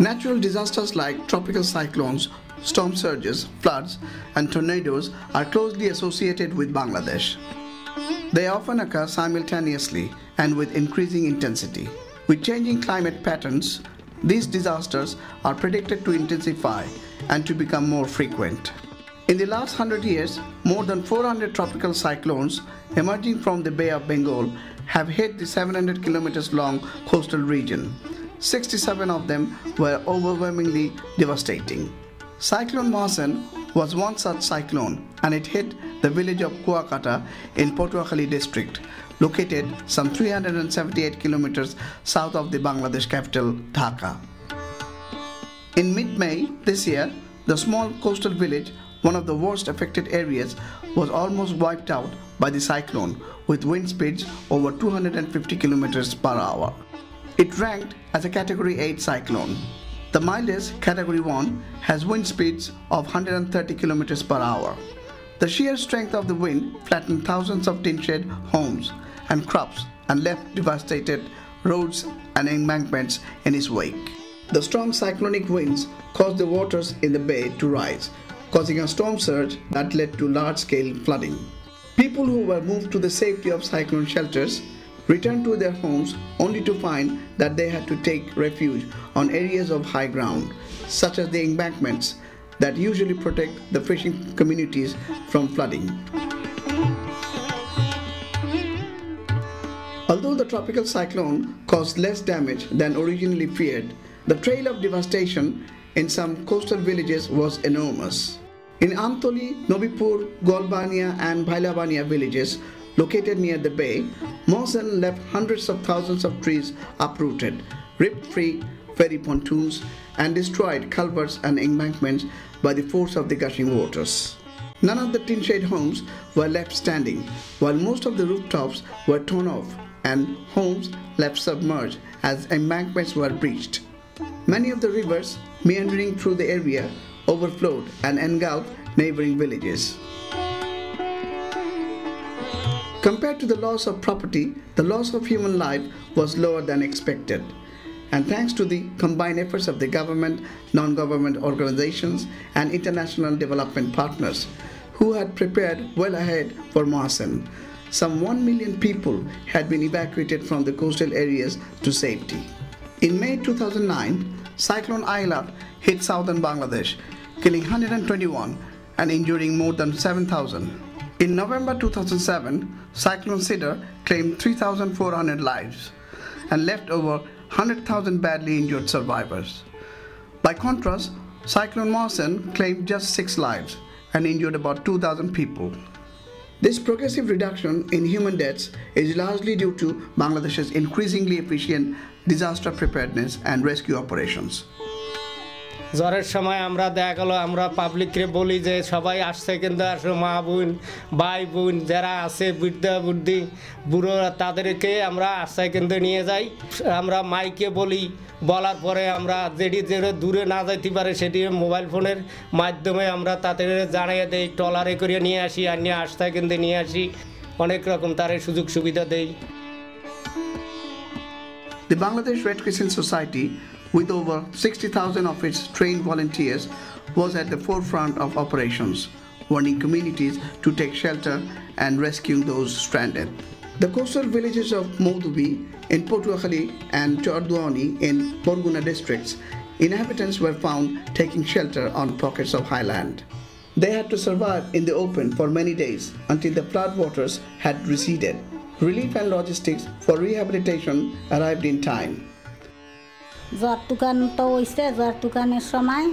Natural disasters like tropical cyclones, storm surges, floods, and tornadoes are closely associated with Bangladesh. They often occur simultaneously and with increasing intensity. With changing climate patterns, these disasters are predicted to intensify and to become more frequent. In the last 100 years, more than 400 tropical cyclones emerging from the Bay of Bengal have hit the 700 kilometers long coastal region. 67 of them were overwhelmingly devastating. Cyclone Mohsen was one such cyclone, and it hit the village of Kuakata in Patuakhali district, located some 378 kilometers south of the Bangladesh capital, Dhaka. In mid-May this year, the small coastal village, one of the worst affected areas, was almost wiped out by the cyclone with wind speeds over 250 kilometers per hour. It ranked as a Category 8 cyclone. The mildest, Category 1, has wind speeds of 130 kilometers per hour. The sheer strength of the wind flattened thousands of tin shed homes and crops and left devastated roads and embankments in its wake. The strong cyclonic winds caused the waters in the bay to rise, causing a storm surge that led to large-scale flooding. People who were moved to the safety of cyclone shelters returned to their homes only to find that they had to take refuge on areas of high ground, such as the embankments that usually protect the fishing communities from flooding. Although the tropical cyclone caused less damage than originally feared, the trail of devastation in some coastal villages was enormous. In Amtoli, Nobipur, Golbania and Bhailabania villages located near the bay, Mohsen left hundreds of thousands of trees uprooted, ripped free ferry pontoons, and destroyed culverts and embankments by the force of the gushing waters. None of the tin shed homes were left standing, while most of the rooftops were torn off and homes left submerged as embankments were breached. Many of the rivers meandering through the area overflowed and engulfed neighboring villages. Compared to the loss of property, the loss of human life was lower than expected. And thanks to the combined efforts of the government, non-government organizations, and international development partners, who had prepared well ahead for Mohsen, some 1 million people had been evacuated from the coastal areas to safety. In May 2009, Cyclone Aila hit southern Bangladesh, killing 121 and injuring more than 7,000. In November 2007, Cyclone Sidr claimed 3,400 lives and left over 100,000 badly injured survivors. By contrast, Cyclone Mohsen claimed just 6 lives and injured about 2,000 people. This progressive reduction in human deaths is largely due to Bangladesh's increasingly efficient disaster preparedness and rescue operations. জ্বরের সময় আমরা দেখা গেল আমরা পাবলিককে বলি যে সবাই আসছে কিন্তু আসলে মা বোন ভাই বোন যারা আছে বৃদ্ধা বুদ্ধি বুড়ো তাদেরকে আমরা আশ্রয় কেন্দ্রে নিয়ে যাই আমরা মাইকে বলি বলার পরে আমরা যেটা দূরে না যাইতে পারে সেটি মোবাইল ফোনের মাধ্যমে আমরা তাদের জানিয়ে দেই ট্রলারে করে নিয়ে আসি আর নিয়ে আশ্রয় কেন্দ্রে নিয়ে আসি অনেক রকম তার সুযোগ সুবিধা দেই The Bangladesh Red Crescent Society, with over 60,000 of its trained volunteers, was at the forefront of operations, warning communities to take shelter and rescuing those stranded. The coastal villages of Moudubi in Patuakhali and Chorduani in Borguna districts, inhabitants were found taking shelter on pockets of highland. They had to survive in the open for many days until the floodwaters had receded. Relief and logistics for rehabilitation arrived in time. জ্বর তুকান তো হইছে জ্বর তুকানের সময়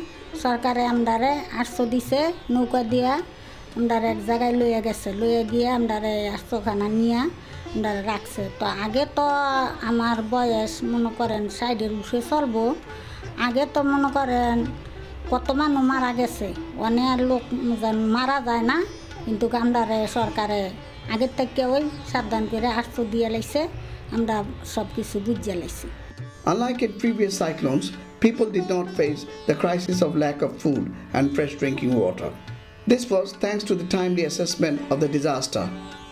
সরকারে আমদারে 800 দিছে নৌকা দিয়া আমদারে এক জায়গায় লইয়া গেছে লইয়া গিয়ে আমদারে 800 খানা নিয়া আমদারে রাখছে তো আগে তো আমার বয়স মনে করেন সাইডের উঠে চলবো আগে তো মনে করেন কত মানুষ মারা গেছে অনেক লোক মারা যায় না কিন্তু আমদারে সরকারে আগের থেকে ওই সাবধান করে 800 দিয়ে লাইছে আমরা সব কিছু বুঝিয়ে লাইছি Unlike in previous cyclones, people did not face the crisis of lack of food and fresh drinking water. This was thanks to the timely assessment of the disaster,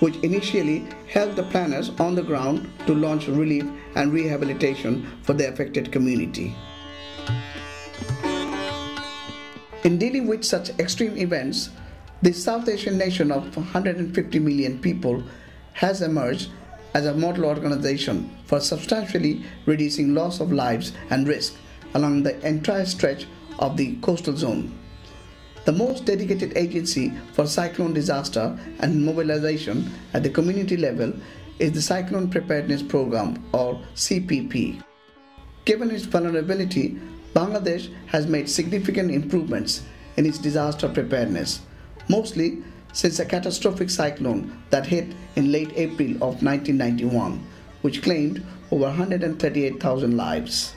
which initially helped the planners on the ground to launch relief and rehabilitation for the affected community. In dealing with such extreme events, the South Asian nation of 150 million people has emerged as a model organization for substantially reducing loss of lives and risk along the entire stretch of the coastal zone. The most dedicated agency for cyclone disaster and mobilization at the community level is the Cyclone Preparedness Program, or CPP. Given its vulnerability, Bangladesh has made significant improvements in its disaster preparedness, mostly since a catastrophic cyclone that hit in late April of 1991, which claimed over 138,000 lives.